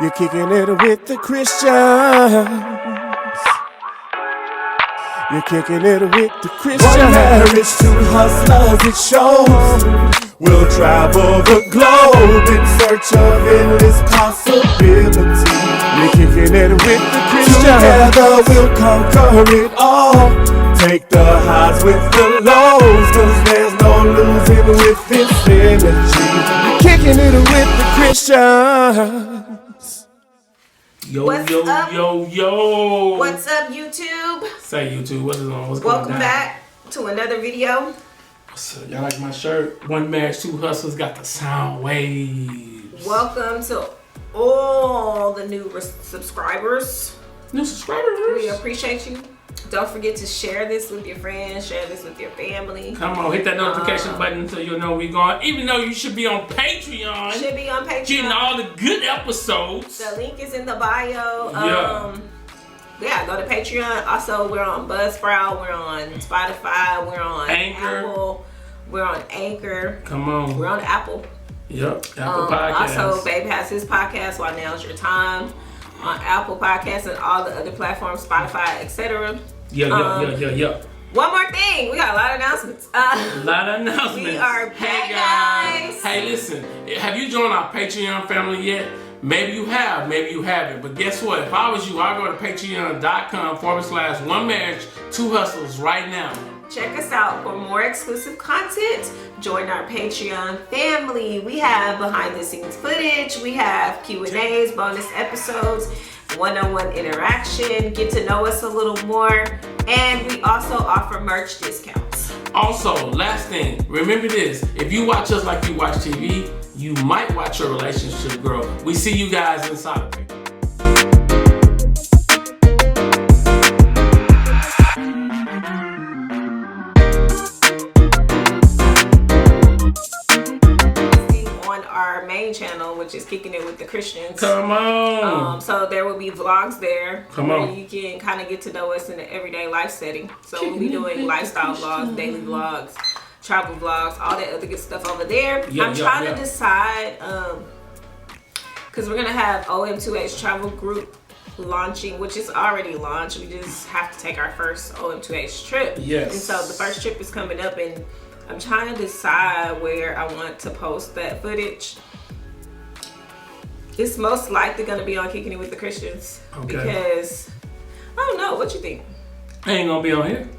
You're kicking it with the Christians. You're kicking it with the Christians. One marriage, two hustlers, it shows. We'll travel the globe in search of endless possibilities. You're kicking it with the Christians. Together we'll conquer it all. Take the highs with the lows, 'cause there's no losing with this energy. You're kicking it with the Christians. Yo, What's yo, up? yo. What's up, YouTube? Say YouTube, what is on? What's going on? Welcome back to another video. So, y'all like my shirt? One marriage, two hustlers got the sound waves. Welcome to all the new subscribers. New subscribers. We appreciate you. Don't forget to share this with your friends, share this with your family. Come on, hit that notification button so you'll know we're going. Even though you should be on Patreon. Should be on Patreon. Getting all the good episodes. The link is in the bio. Yeah. Go to Patreon. Also, we're on Buzzsprout. We're on Spotify. We're on Anchor. Apple. We're on Anchor. Come on. We're on Apple. Yep, Apple Podcasts. Also, Babe has his podcast, Why Now's Your Time, on Apple Podcasts and all the other platforms, Spotify, etc. Yeah. One more thing, we got a lot of announcements. A lot of announcements. We are back, guys. Hey, listen, have you joined our Patreon family yet? Maybe you have, maybe you haven't. But guess what? If I was you, I'd go to patreon.com/one marriage, two hustles right now. Check us out for more exclusive content. Join our Patreon family. We have behind the scenes footage. We have Q&As, bonus episodes, one-on-one interaction, get to know us a little more, and we also offer merch discounts. Also, last thing, remember this. If you watch us like you watch TV, you might watch your relationship grow. We see you guys inside of it. Our main channel, which is Kicking It with the Christians. Come on. So there will be vlogs there. Come where on. You can kind of get to know us in an everyday life setting. So we'll be doing lifestyle vlogs, daily vlogs, travel vlogs, all that other good stuff over there. I'm trying to decide, because we're gonna have OM2H travel group launching, which is already launched. We just have to take our first OM2H trip. Yes. And so the first trip is coming up, and I'm trying to decide where I want to post that footage. It's most likely going to be on Kicking It with the Christians. Okay. Because, I don't know, what you think? Ain't gonna be on here.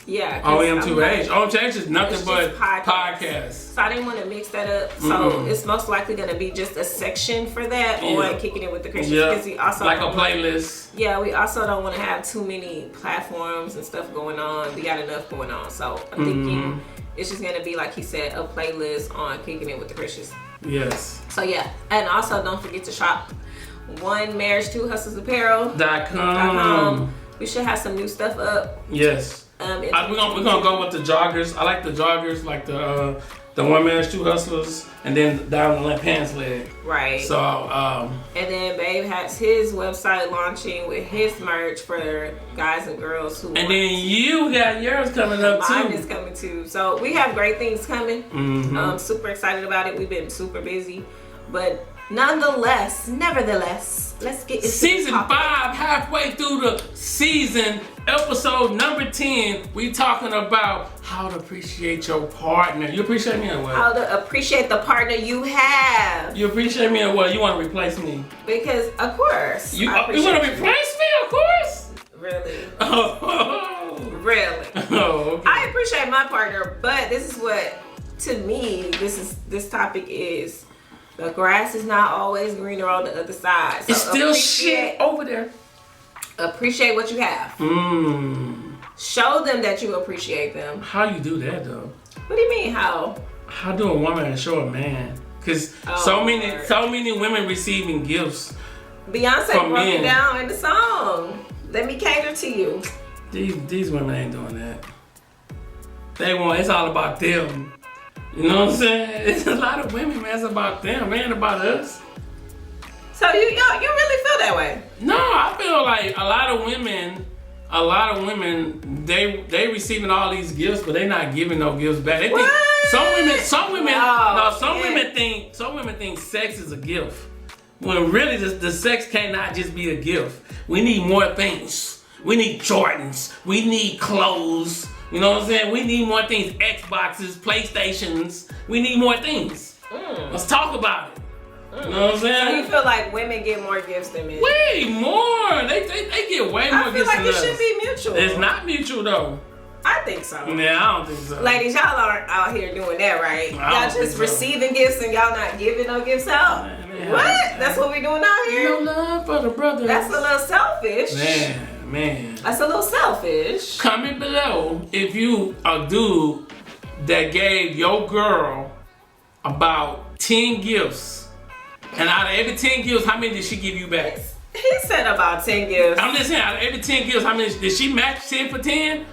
Yeah. OM2H. OM2H is nothing but podcasts. So I didn't want to mix that up. So it's most likely going to be just a section for that on Kicking It with the Christians. Because we also like a playlist. Yeah, we also don't want to have too many platforms and stuff going on. We got enough going on. So I'm thinking it's just going to be, like he said, a playlist on Kicking It with the Christians. Yes. So yeah, and also don't forget to shop One Marriage, Two Hustles Apparel.com. We should have some new stuff up. Yes. We're gonna go with the joggers. I like the joggers, like the One Marriage, Two Hustlers, and then down the pants leg. Right. So and then Babe has his website launching with his merch for guys and girls who. And then you got yours coming up too. Mine is coming too. So we have great things coming. Super excited about it. We've been super busy, but nevertheless, let's get into season 5, halfway through the season, episode number 10. We talking about how to appreciate your partner. You appreciate me or what? How to appreciate the partner you have. You appreciate me or what? You want to replace me? Because of course. You want to replace me? Of course. Really? Oh. Really? Oh. Okay. I appreciate my partner, but this is what, to me, this topic is. The grass is not always greener on the other side. So it's still shit over there. Appreciate what you have. Show them that you appreciate them. How you do that though? What do you mean how? How do a woman show a man? Because so many women receiving gifts. Beyonce broke it down in the song. Let me cater to you. These women ain't doing that. It's all about them. You know what I'm saying? It's a lot of women, man. It's about them, man, about us. So you really feel that way? No, I feel like a lot of women, they receiving all these gifts, but they not giving no gifts back. They think some women think sex is a gift. When really the sex cannot just be a gift. We need more things. We need Jordans. We need clothes. You know what I'm saying? We need more things. Xboxes, PlayStations. We need more things. Let's talk about it. You know what I'm saying? So you feel like women get more gifts than men? Way more. They get way more gifts than us. I feel like it should be mutual. It's not mutual though. I think so. Yeah, I don't think so. Ladies, y'all aren't out here doing that, right? Y'all just receiving gifts and y'all not giving no gifts out. Man, what? That's what we doing out here? No love for the brothers. That's a little selfish. Man. That's a little selfish. Comment below if you a dude that gave your girl about 10 gifts. And out of every 10 gifts, how many did she give you back? He said about 10 gifts. I'm just saying, out of every 10 gifts, how many did she match 10 for 10?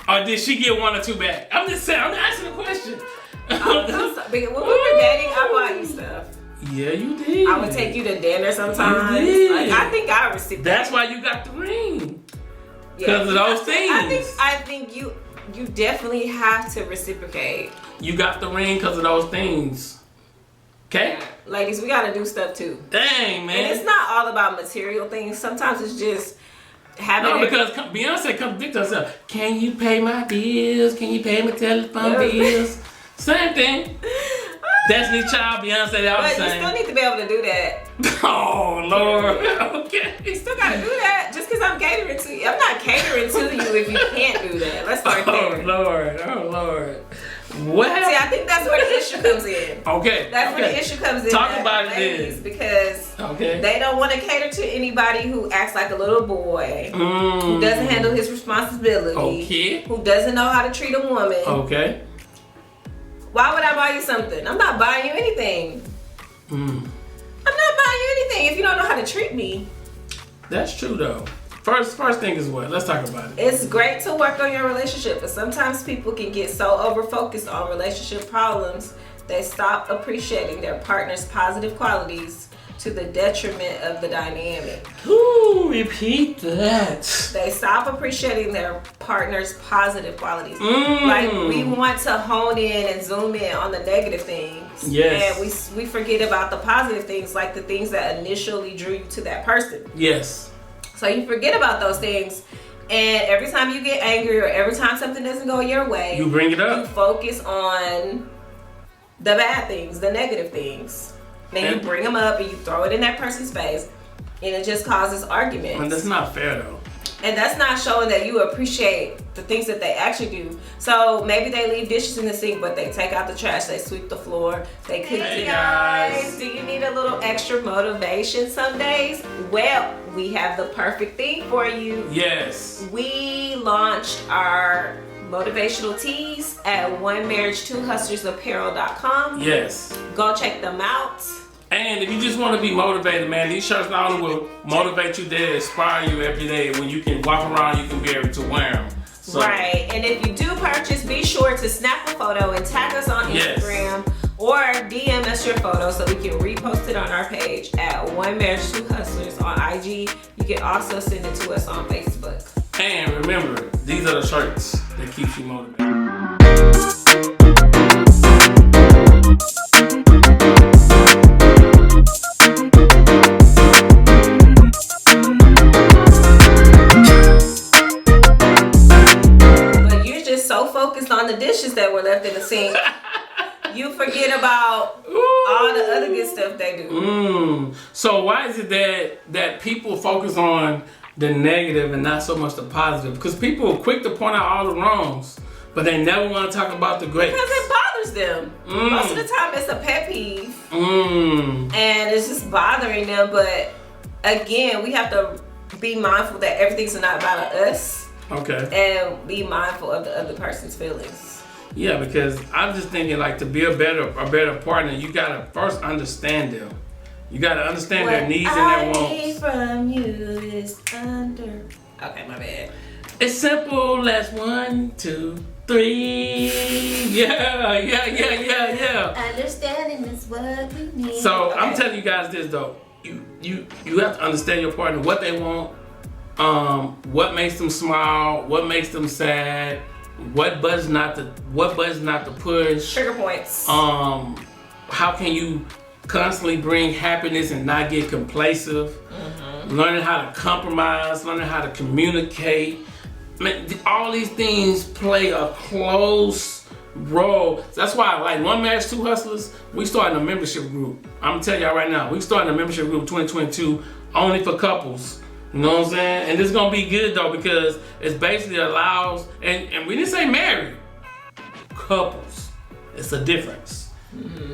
Or did she get 1 or 2 back? I'm just saying, I'm asking a question. When we were dating, I bought you stuff. Yeah, you did. I would take you to dinner sometimes. You did. Like, I think I received. That's why you got the ring. Because of those things. I think you definitely have to reciprocate. You got the ring because of those things. Okay? Yeah. Ladies, we gotta do stuff too. Dang, man. And it's not all about material things. Sometimes it's just having. No, because Beyonce contradicts herself. Can you pay my bills? Can you pay my telephone bills? Same thing. Destiny Child, Beyonce, that was the same. But you still need to be able to do that. Oh, Lord. Okay. You still gotta do that. Just because I'm catering to you. I'm not catering to you if you can't do that. Let's start there. Oh, Lord. Well, see, I think that's where the issue comes in. Okay. That's where the issue comes in. Talk about it ladies, because okay. they don't want to cater to anybody who acts like a little boy, who doesn't handle his responsibility, okay. who doesn't know how to treat a woman. Okay. Why would I buy you something? I'm not buying you anything. I'm not buying you anything if you don't know how to treat me. That's true though. First thing is what? Let's talk about it. It's great to work on your relationship, but sometimes people can get so over-focused on relationship problems, they stop appreciating their partner's positive qualities to the detriment of the dynamic. Ooh, repeat that. They stop appreciating their partner's positive qualities. Like, we want to hone in and zoom in on the negative things. Yes. And we forget about the positive things, like the things that initially drew you to that person. Yes. So you forget about those things, and every time you get angry or every time something doesn't go your way, you bring it up. You focus on the bad things, the negative things. Then you bring them up and you throw it in that person's face, and it just causes arguments. And that's not fair though. And that's not showing that you appreciate the things that they actually do. So maybe they leave dishes in the sink, but they take out the trash, they sweep the floor, they cook. Hey guys, do you need a little extra motivation some days? Well, we have the perfect thing for you. Yes. We launched our motivational tees at onemarriage2hustlersapparel.com. Yes. Go check them out. And if you just want to be motivated, man, these shirts not only will motivate you, they inspire you every day. When you can walk around, you can be able to wear them. So. Right. And if you do purchase, be sure to snap a photo and tag us on Instagram or DM us your photo so we can repost it on our page at One Marriage, Two Hustlers on IG. You can also send it to us on Facebook. And remember, these are the shirts that keep you motivated. Focused on the dishes that were left in the sink, you forget about all the other good stuff they do. So why is it that people focus on the negative and not so much the positive? Because people are quick to point out all the wrongs, but they never want to talk about the great. Because it bothers them. Most of the time it's a pet peeve. And it's just bothering them. But again, we have to be mindful that everything's not about us. Okay. And be mindful of the other person's feelings. Yeah, because I'm just thinking, like, to be a better partner, you gotta first understand them. You gotta understand their needs and their wants. What I need from you is under. Okay, my bad. It's simple as 1, 2, 3. Yeah. Understanding is what we need. So I'm telling you guys this though. You have to understand your partner, what they want. What makes them smile? What makes them sad? What buttons not to push? Trigger points. How can you constantly bring happiness and not get complacent. Learning how to compromise, learning how to communicate. Man, all these things play a close role. That's why, like, One Marriage, Two Hustlers, we started a membership group. I'm telling y'all right now, we started a membership group 2022 only for couples. You know what I'm saying? And this is gonna be good though, because it basically allows, and we didn't say married, couples. It's a difference.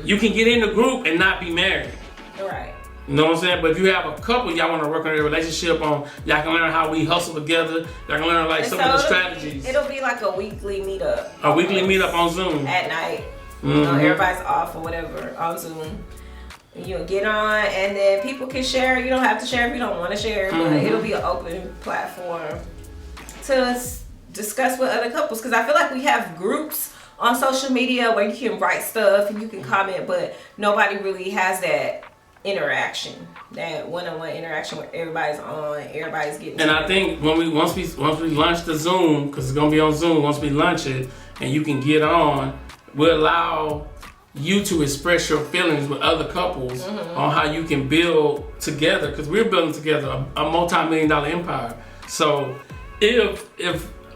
You can get in the group and not be married. Right. You know what I'm saying? But if you have a couple, y'all want to work on your relationship, y'all can learn how we hustle together. Y'all can learn like some of the strategies. It'll be like a weekly meetup. A weekly meetup on Zoom. At night. You know, everybody's off or whatever on Zoom. You'll get on, and then people can share. You don't have to share if you don't want to share, but it'll be an open platform to discuss with other couples. Because I feel like we have groups on social media where you can write stuff and you can comment, but nobody really has that interaction, that one-on-one interaction where everybody's on, everybody's getting. And I think once we launch the Zoom, because it's gonna be on Zoom, once we launch it and you can get on, we'll allow you to express your feelings with other couples on how you can build together, because we're building together a multi-million-dollar empire. So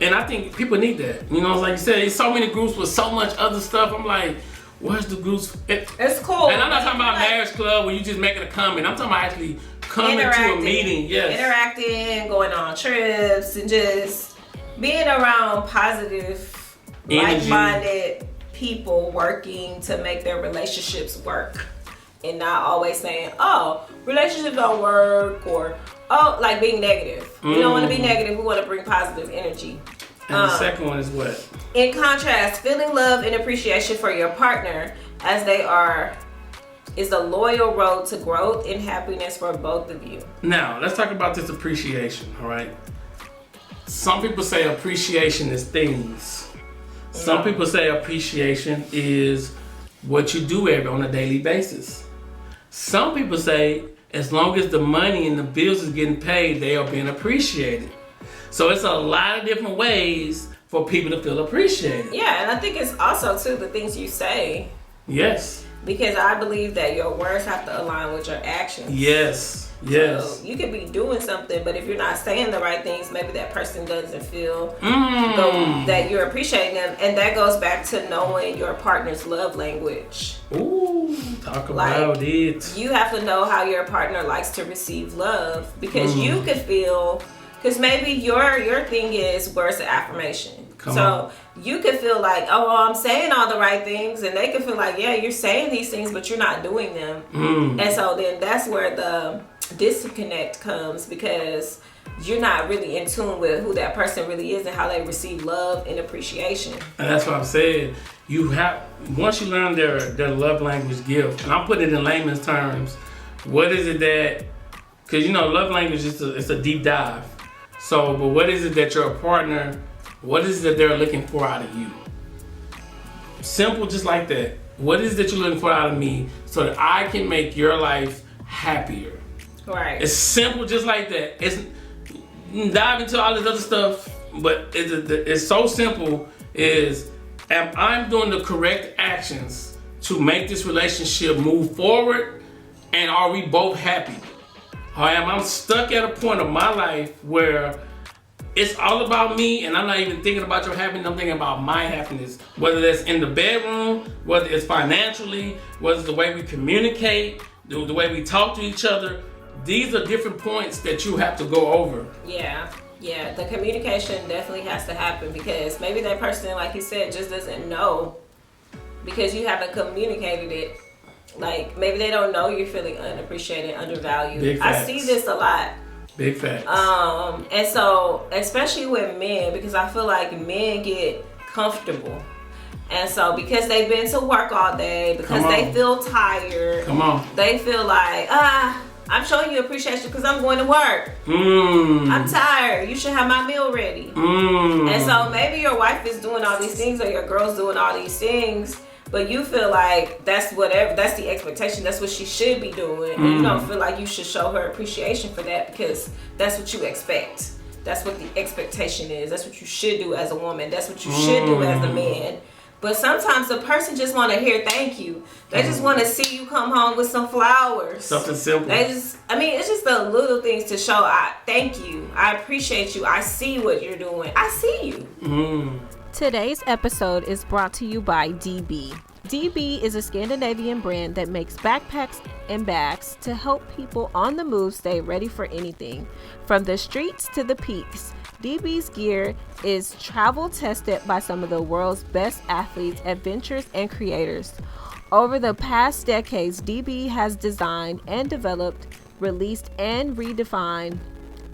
and I think people need that. You know, like you said, there's so many groups with so much other stuff. I'm like, where's the groups? It's cool. And I'm not talking about marriage club where you just making a comment. I'm talking about actually coming to a meeting. Yes. Interacting, going on trips, and just being around positive, like-minded people working to make their relationships work. And not always saying, oh, relationships don't work, or oh, like being negative. We don't want to be negative. We want to bring positive energy. And the second one is what? In contrast, feeling love and appreciation for your partner as they are is a loyal road to growth and happiness for both of you. Now, let's talk about this appreciation, all right? Some people say appreciation is things. Some people say appreciation is what you do on a daily basis. Some people say as long as the money and the bills is getting paid, they are being appreciated. So it's a lot of different ways for people to feel appreciated. Yeah, and I think it's also too the things you say. Yes. Because I believe that your words have to align with your actions. Yes. Yes. So you could be doing something, but if you're not saying the right things, maybe that person doesn't feel that you're appreciating them. And that goes back to knowing your partner's love language. Ooh, talk about it. You have to know how your partner likes to receive love, because you could feel, because maybe your thing is words of affirmation. So you could feel like, oh, well, I'm saying all the right things, and they could feel like, yeah, you're saying these things, but you're not doing them. And so then that's where the disconnect comes, because you're not really in tune with who that person really is and how they receive love and appreciation. And that's what I'm saying. You have, once you learn their love language gift, and I'm putting it in layman's terms, what is it that, because you know, love language is it's a deep dive. So, but what is it that your partner, what is it that they're looking for out of you? Simple, just like that. What is it that you're looking for out of me so that I can make your life happier? Right. It's simple, just like that. It's dive into all this other stuff, but it's so simple. Is am I doing the correct actions to make this relationship move forward, and are we both happy? Or am I stuck at a point of my life where it's all about me and I'm not even thinking about your happiness, I'm thinking about my happiness. Whether that's in the bedroom, whether it's financially, whether it's the way we communicate, the way we talk to each other. These are different points that you have to go over. Yeah, the communication definitely has to happen, because maybe that person, like you said, just doesn't know because you haven't communicated it. Like, maybe they don't know you're feeling unappreciated, undervalued. Big facts. I see this a lot. Big facts. And so, especially with men, because I feel like men get comfortable. And so, because they've been to work all day, because they feel tired. They feel like, I'm showing you appreciation because I'm going to work. I'm tired. You should have my meal ready. And so maybe your wife is doing all these things, or your girl's doing all these things, but you feel like that's the expectation. That's what she should be doing. And you don't feel like you should show her appreciation for that, because that's what you expect. That's what the expectation is. That's what you should do as a woman. That's what you should do as a man. But sometimes the person just want to hear thank you. They just want to see you come home with some flowers. Something simple. It's just the little things to show I thank you. I appreciate you. I see what you're doing. I see you. Today's episode is brought to you by DB. DB is a Scandinavian brand that makes backpacks and bags to help people on the move stay ready for anything. From the streets to the peaks, DB's gear is travel tested by some of the world's best athletes, adventurers, and creators. Over the past decades, DB has designed and developed, released, and redefined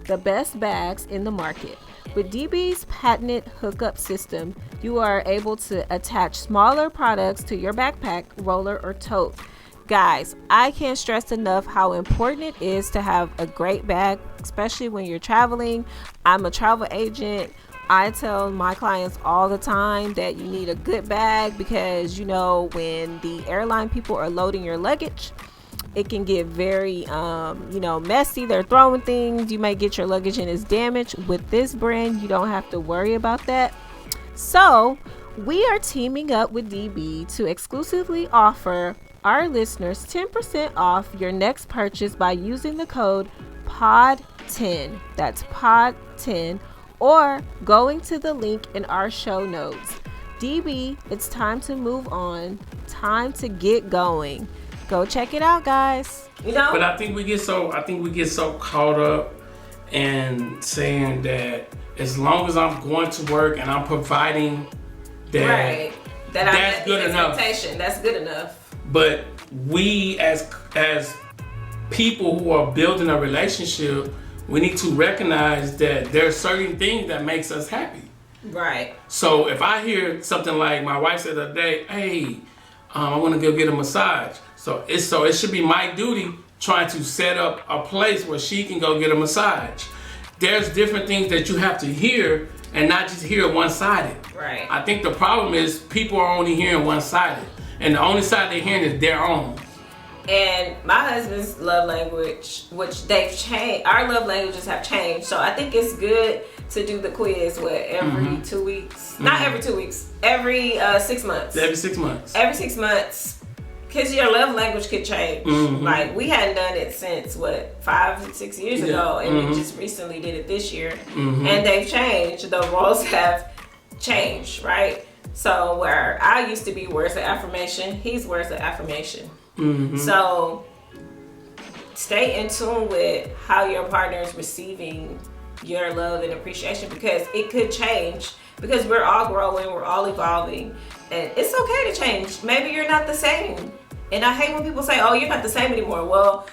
the best bags in the market. With DB's patented hookup system, you are able to attach smaller products to your backpack, roller, or tote. Guys, I can't stress enough how important it is to have a great bag, especially when you're traveling. I'm a travel agent. I tell my clients all the time that you need a good bag because, when the airline people are loading your luggage, it can get very, messy. They're throwing things. You might get your luggage and it's damaged. With this brand, you don't have to worry about that. So we are teaming up with DB to exclusively offer our listeners 10% off your next purchase by using the code POD10. That's POD10, or going to the link in our show notes. DB, it's time to move on. Time to get going. Go check it out, guys. But I think we get so caught up in saying that as long as I'm going to work and I'm providing that, that's good enough. That's good enough. But we as people who are building a relationship, we need to recognize that there are certain things that makes us happy. Right. So if I hear something like my wife said the other day, hey, I want to go get a massage. So it should be my duty trying to set up a place where she can go get a massage. There's different things that you have to hear and not just hear one-sided. Right. I think the problem is people are only hearing one-sided. And the only side they're hearing is their own. And my husband's love language, which they've changed, our love languages have changed. So I think it's good to do the quiz every 2 weeks. Not every 2 weeks. Every 6 months. Every 6 months. Every 6 months. Because your love language could change. Like, we hadn't done it since, 5, 6 years ago. And we just recently did it this year. And they've changed. The roles have changed, right? So where I used to be words of affirmation, he's words of affirmation. So stay in tune with how your partner is receiving your love and appreciation, because it could change, because we're all growing, we're all evolving, and it's okay to change. Maybe you're not the same. And I hate when people say, oh, you're not the same anymore. Well,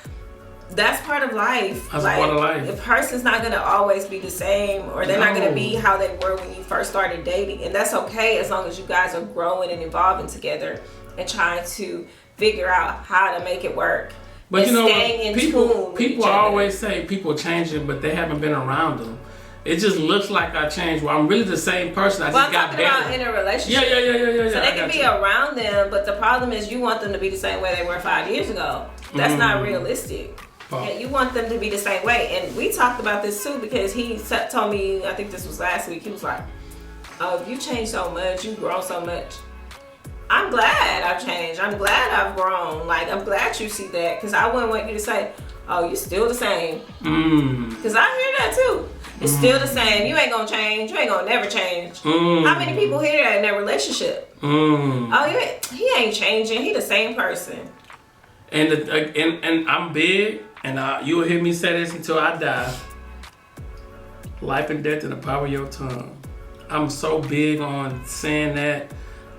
that's part of life. That's part of life. The person's not going to always be the same, or they're not going to be how they were when you first started dating. And that's okay, as long as you guys are growing and evolving together and trying to figure out how to make it work. But and people always say people changing, but they haven't been around them. It just looks like I changed. Well, I'm really the same person. I just got better. I'm talking about in a relationship. Yeah. So they can be around them, but the problem is you want them to be the same way they were 5 years ago. That's not realistic. Yeah, you want them to be the same way. And we talked about this too, because he told me, I think this was last week, he was like, oh, you changed so much, you grow so much. I'm glad I've changed. I'm glad I've grown. Like, I'm glad you see that, because I wouldn't want you to say, oh, you're still the same. Because I hear that too. It's still the same. You ain't gonna change. You ain't gonna never change. How many people hear that in their relationship? Oh, he ain't changing. He the same person. And I'm big, and you will hear me say this until I die. Life and death in the power of your tongue. I'm so big on saying that,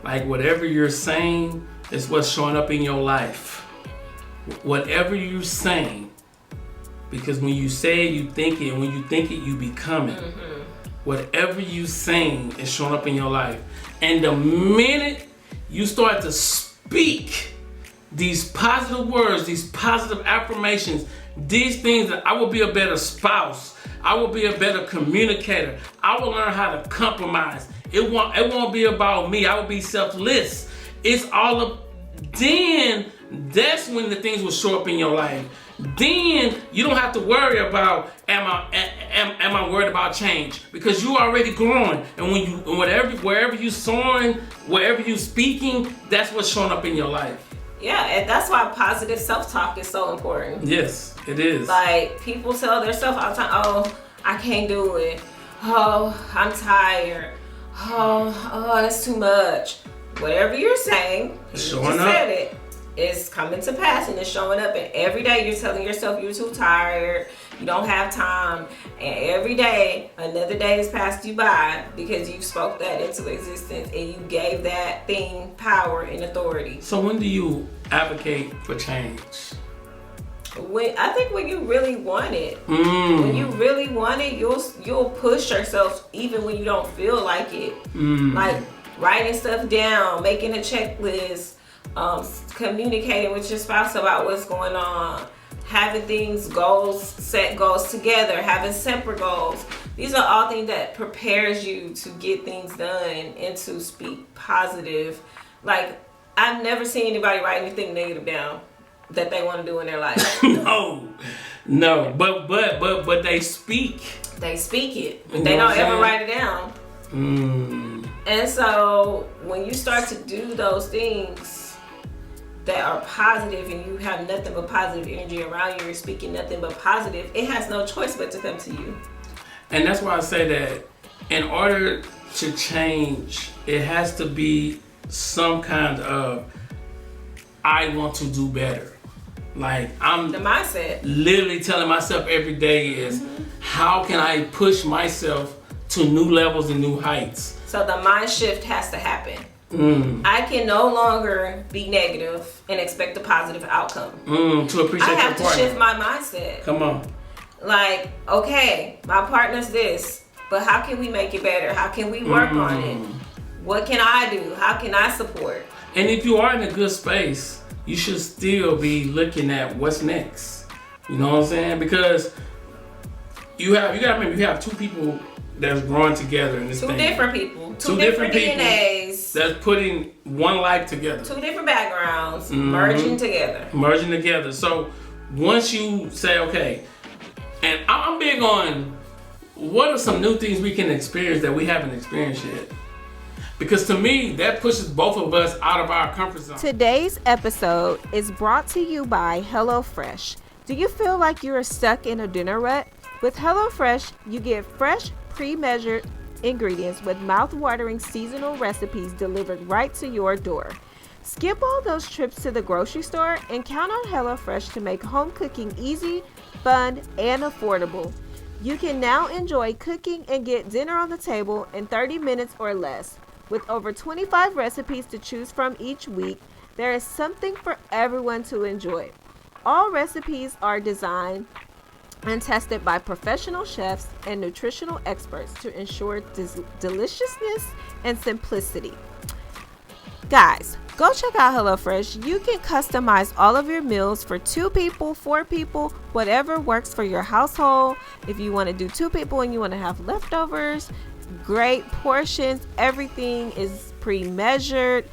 like, whatever you're saying is what's showing up in your life. Whatever you're saying, because when you say it, you think it, and when you think it, you become it. Whatever you saying is showing up in your life. And the minute you start to speak these positive words, these positive affirmations, these things that I will be a better spouse, I will be a better communicator, I will learn how to compromise. It won't be about me. I will be selfless. It's all of, then that's when the things will show up in your life. Then you don't have to worry about am I worried about change, because you already growing, and when you wherever you soaring, wherever you speaking, that's what's showing up in your life. Yeah, and that's why positive self-talk is so important. Yes, it is. Like, people tell themselves all the time, oh, I can't do it. Oh, I'm tired. Oh, that's too much. Whatever you're saying, It's you showing just up. said it. It's coming to pass and it's showing up. And every day you're telling yourself you're too tired, you don't have time. And every day, another day has passed you by because you spoke that into existence and you gave that thing power and authority. So when do you advocate for change? I think when you really want it. When you really want it, you'll push yourself even when you don't feel like it. Like writing stuff down, making a checklist, communicating with your spouse about what's going on, having set goals together, having separate goals. These are all things that prepares you to get things done and to speak positive. Like, I've never seen anybody write anything negative down that they want to do in their life. No, but they speak. They speak it, but they don't ever write it down. And so when you start to do those things that are positive and you have nothing but positive energy around you, you're speaking nothing but positive, it has no choice but to come to you. And that's why I say that in order to change, it has to be some kind of I want to do better. Like, I'm the mindset. Literally telling myself every day is how can I push myself to new levels and new heights. So the mind shift has to happen. I can no longer be negative and expect a positive outcome. To appreciate I have your partner. to shift my mindset. Come on. Like, okay, my partner's this, but how can we make it better? How can we work on it? What can I do? How can I support? And if you are in a good space, you should still be looking at what's next. You know what I'm saying? Because you gotta remember, you have two people that's growing together in this thing. Two different people. Two different people DNAs. That's putting one life together. Two different backgrounds merging together. So once you say, okay, and I'm big on what are some new things we can experience that we haven't experienced yet? Because to me, that pushes both of us out of our comfort zone. Today's episode is brought to you by Hellofresh. Do you feel like you are stuck in a dinner rut? With Hellofresh, you get fresh, pre-measured ingredients with mouth-watering seasonal recipes delivered right to your door. Skip all those trips to the grocery store and count on Hellofresh to make home cooking easy, fun, and affordable. You can now enjoy cooking and get dinner on the table in 30 minutes or less. With over 25 recipes to choose from each week, there is something for everyone to enjoy. All recipes are designed and tested by professional chefs and nutritional experts to ensure deliciousness and simplicity. Guys, go check out HelloFresh. You can customize all of your meals for 2 people, 4 people, whatever works for your household. If you want to do 2 people and you want to have leftovers, great portions. Everything is pre-measured.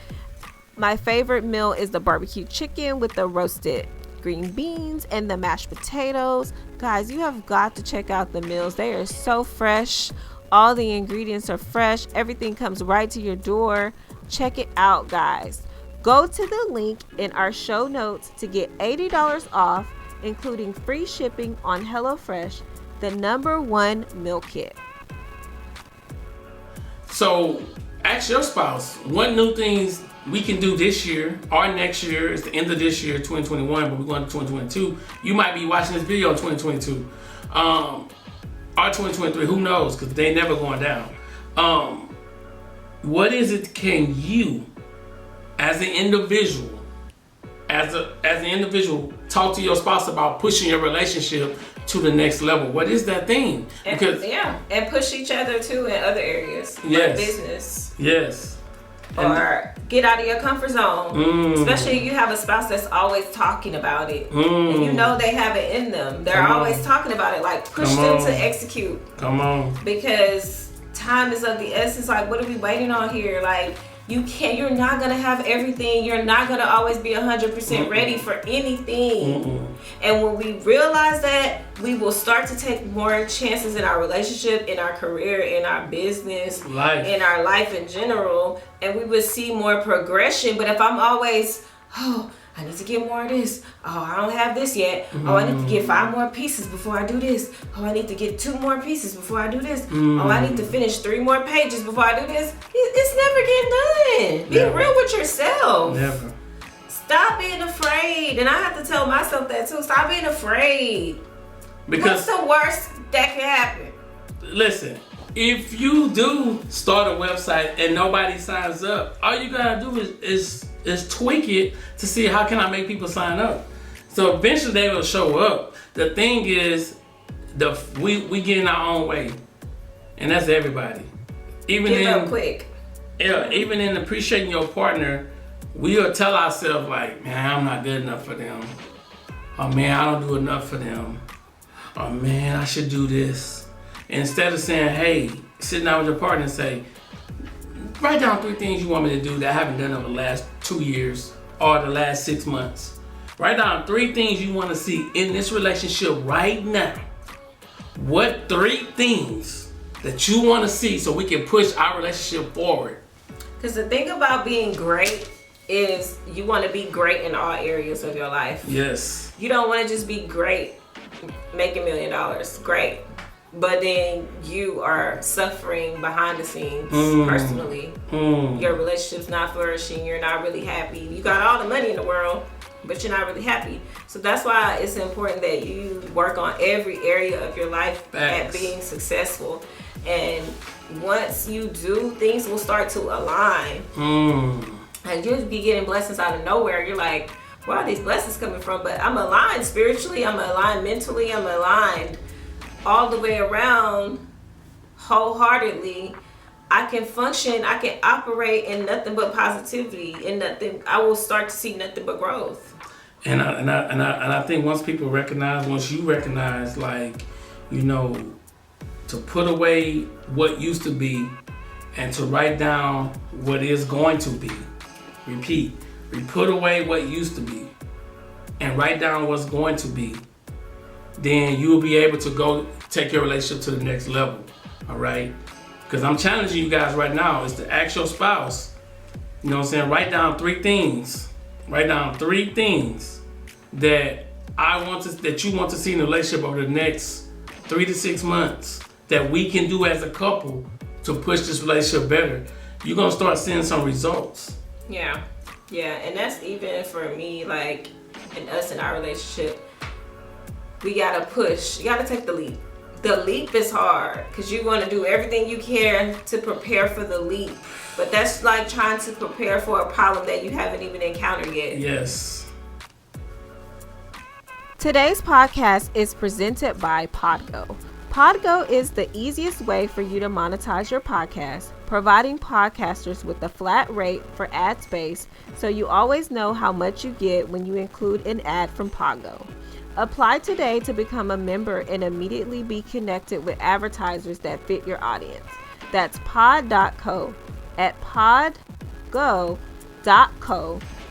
My favorite meal is the barbecue chicken with the roasted green beans and the mashed potatoes. Guys, you have got to check out the meals. They are so fresh. All the ingredients are fresh. Everything comes right to your door. Check it out, guys. Go to the link in our show notes to get $80 off, including free shipping on HelloFresh, the #1 meal kit. So ask your spouse what new things we can do this year or next year. It's the end of this year, 2021, but we're going to 2022. You might be watching this video in 2022 or 2023. Who knows? Because they never going down. What is it can you, as an individual, talk to your spouse about pushing your relationship to the next level? What is that thing? Because and push each other too in other areas, yes, like business, yes, or get out of your comfort zone. Especially if you have a spouse that's always talking about it, and you know they have it in them. They're always talking about it. Like, push them to execute. Come on, because time is of the essence. Like, what are we waiting on here? Like, You're not gonna have everything. You're not gonna always be 100% ready for anything. And when we realize that, we will start to take more chances in our relationship, in our career, in our business, in our life in general, and we will see more progression. But if I'm always, I need to get more of this. I don't have this yet. I need to get 5 more pieces before I do this. I need to get 2 more pieces before I do this. I need to finish 3 more pages before I do this. It's never getting done. Be real with yourself. Never. Stop being afraid. And I have to tell myself that too. Stop being afraid. Because what's the worst that can happen? Listen, if you do start a website and nobody signs up, all you gotta do is tweak it to see how can I make people sign up. So eventually they will show up. The thing is, we get in our own way, and that's everybody. Even in appreciating your partner, we'll tell ourselves like, man, I'm not good enough for them. Oh man, I don't do enough for them. Oh man, I should do this. Instead of saying, hey, sit down with your partner and say, write down 3 things you want me to do that I haven't done over the last 2 years or the last 6 months. Write down 3 things you want to see in this relationship right now. What 3 things that you want to see so we can push our relationship forward? Because the thing about being great is you want to be great in all areas of your life. Yes. You don't want to just be great making $1 million. Great. But then you are suffering behind the scenes personally. Your relationship's not flourishing. You're not really happy. You got all the money in the world, but you're not really happy. So that's why it's important that you work on every area of your life at being successful. And once you do, things will start to align. And you'll be getting blessings out of nowhere. You're like, where are these blessings coming from? But I'm aligned spiritually. I'm aligned mentally. I'm aligned all the way around wholeheartedly. I can function, I can operate in nothing but positivity, and nothing. I will start to see nothing but growth. And I think once you recognize, like, you know, to put away what used to be and to write down what is going to be. Repeat. We put away what used to be and write down what's going to be. Then you will be able to go take your relationship to the next level. All right? Because I'm challenging you guys right now is to ask your spouse, you know what I'm saying? Write down 3 things. Write down 3 things that that you want to see in a relationship over the next 3 to 6 months that we can do as a couple to push this relationship better. You're going to start seeing some results. Yeah. And that's even for me, like, and us in our relationship. We gotta push. You gotta take the leap. The leap is hard because you want to do everything you can to prepare for the leap. But that's like trying to prepare for a problem that you haven't even encountered yet. Yes. Today's podcast is presented by Podgo. Podgo is the easiest way for you to monetize your podcast, providing podcasters with a flat rate for ad space so you always know how much you get when you include an ad from Podgo. Apply today to become a member and immediately be connected with advertisers that fit your audience. That's pod.co at podgo.co,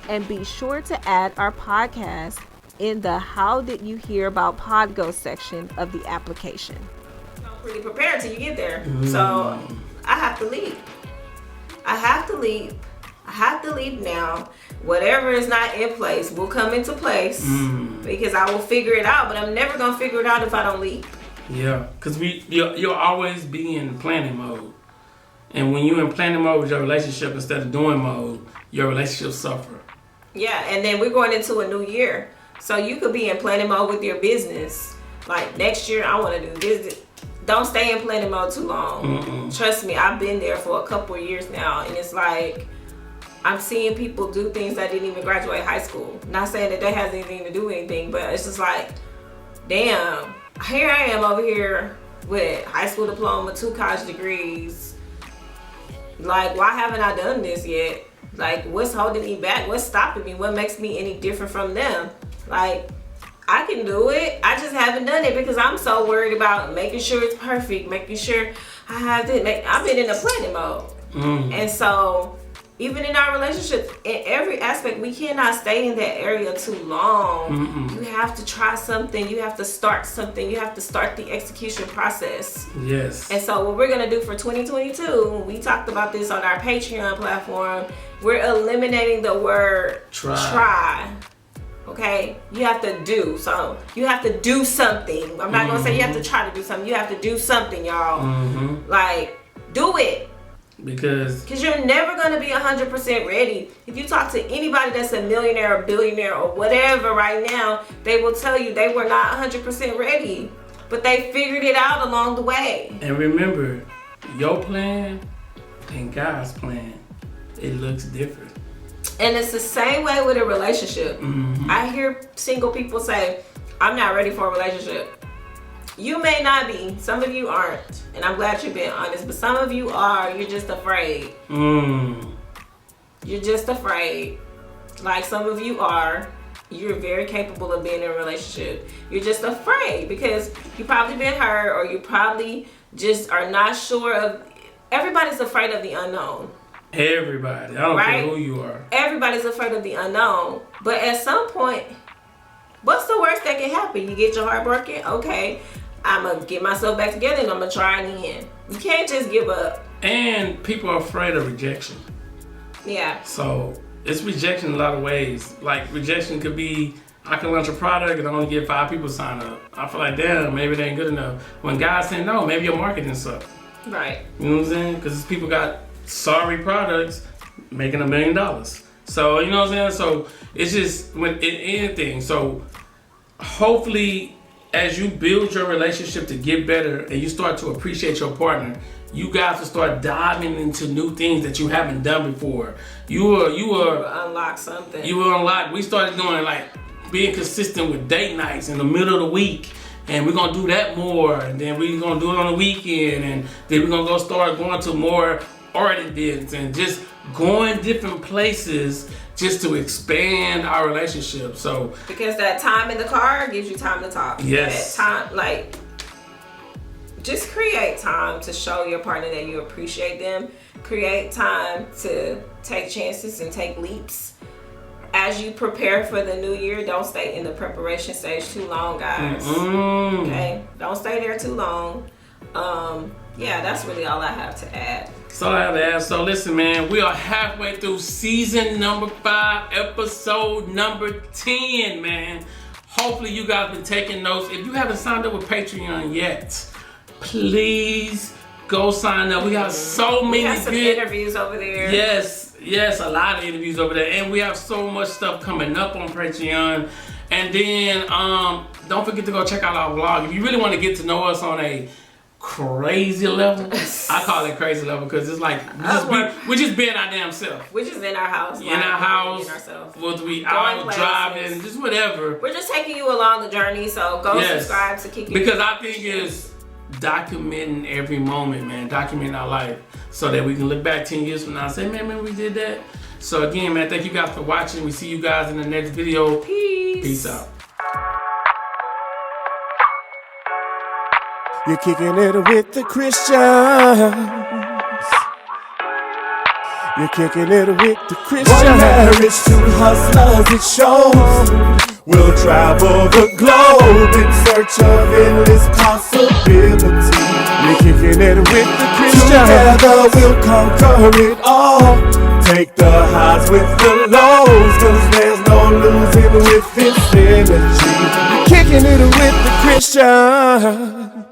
and be sure to add our podcast in the How Did You Hear About Podgo section of the application. I'm pretty prepared till you get there. So I have to leap. I have to leap now. Whatever is not in place will come into place because I will figure it out. But I'm never going to figure it out if I don't leap. Yeah, because you'll always be in planning mode. And when you're in planning mode with your relationship instead of doing mode, your relationship suffer. Yeah, and then we're going into a new year. So you could be in planning mode with your business. Like, next year, I want to do this. Don't stay in planning mode too long. Trust me, I've been there for a couple of years now. And it's like, I'm seeing people do things that didn't even graduate high school. Not saying that has anything to do with anything, but it's just like, damn, here I am over here with high school diploma, 2 college degrees. Like, why haven't I done this yet? Like, what's holding me back? What's stopping me? What makes me any different from them? Like, I can do it. I just haven't done it because I'm so worried about making sure it's perfect, making sure I have this. I've been in a planning mode. And so even in our relationships, in every aspect, we cannot stay in that area too long. You have to try something. You have to start something. You have to start the execution process. Yes. And so what we're going to do for 2022, we talked about this on our Patreon platform. We're eliminating the word try. Okay? You have to do. So you have to do something. I'm not going to say you have to try to do something. You have to do something, y'all. Like, do it. Because you're never going to be 100% ready. If you talk to anybody that's a millionaire or billionaire or whatever right now, they will tell you they were not 100% ready. But they figured it out along the way. And remember, your plan and God's plan, it looks different. And it's the same way with a relationship. I hear single people say, I'm not ready for a relationship. You may not be. Some of you aren't. And I'm glad you've been honest. But some of you are. You're just afraid. You're just afraid. Like some of you are. You're very capable of being in a relationship. You're just afraid because you've probably been hurt or you probably just are not sure of. Everybody's afraid of the unknown. Everybody. I don't care who you are. Everybody's afraid of the unknown. But at some point, what's the worst that can happen? You get your heart broken? Okay. I'm going to get myself back together and I'm going to try again. You can't just give up. And people are afraid of rejection. Yeah. So it's rejection in a lot of ways. Like rejection could be, I can launch a product and I only get 5 people sign up. I feel like, damn, maybe it ain't good enough. When God said no, maybe your marketing sucks. Right. You know what I'm saying? Because people got sorry products making $1 million. So, you know what I'm saying? So it's just with anything. So hopefully, as you build your relationship to get better and you start to appreciate your partner, you guys will start diving into new things that you haven't done before. You will unlock something. You will unlock. We started doing like being consistent with date nights in the middle of the week. And we're going to do that more. And then we're going to do it on the weekend. And then we're going to start going to more art events and just going different places just to expand our relationship. So because that time in the car gives you time to talk. Yes. That time, like, just create time to show your partner that you appreciate them. Create time to take chances and take leaps. As you prepare for the new year, don't stay in the preparation stage too long, guys. Okay? Don't stay there too long. Yeah, that's really all I have to add. So I have to ask. So listen, man, we are halfway through season number 5, episode number 10, man. Hopefully you guys been taking notes. If you haven't signed up with Patreon yet, please go sign up. We got so many we got some good interviews over there. Yes, a lot of interviews over there. And we have so much stuff coming up on Patreon. And then don't forget to go check out our vlog. If you really want to get to know us on a crazy level, I call it crazy level because it's like we're just being our damn self. We're just in our house. In our house, whether we out driving, just whatever. We're just taking you along the journey, so go subscribe to Kiki. Because I think it's documenting every moment, man. Documenting our life so that we can look back 10 years from now and say, man, we did that. So again, man, thank you guys for watching. We see you guys in the next video. Peace out. You're kicking it with the Christians. You're kicking it with the Christians. One marriage, 2 hustlers, it shows. We'll travel the globe in search of endless possibility. You're kicking it with the Christians. Together we'll conquer it all. Take the highs with the lows, 'cause there's no losing with this energy. You're kicking it with the Christians.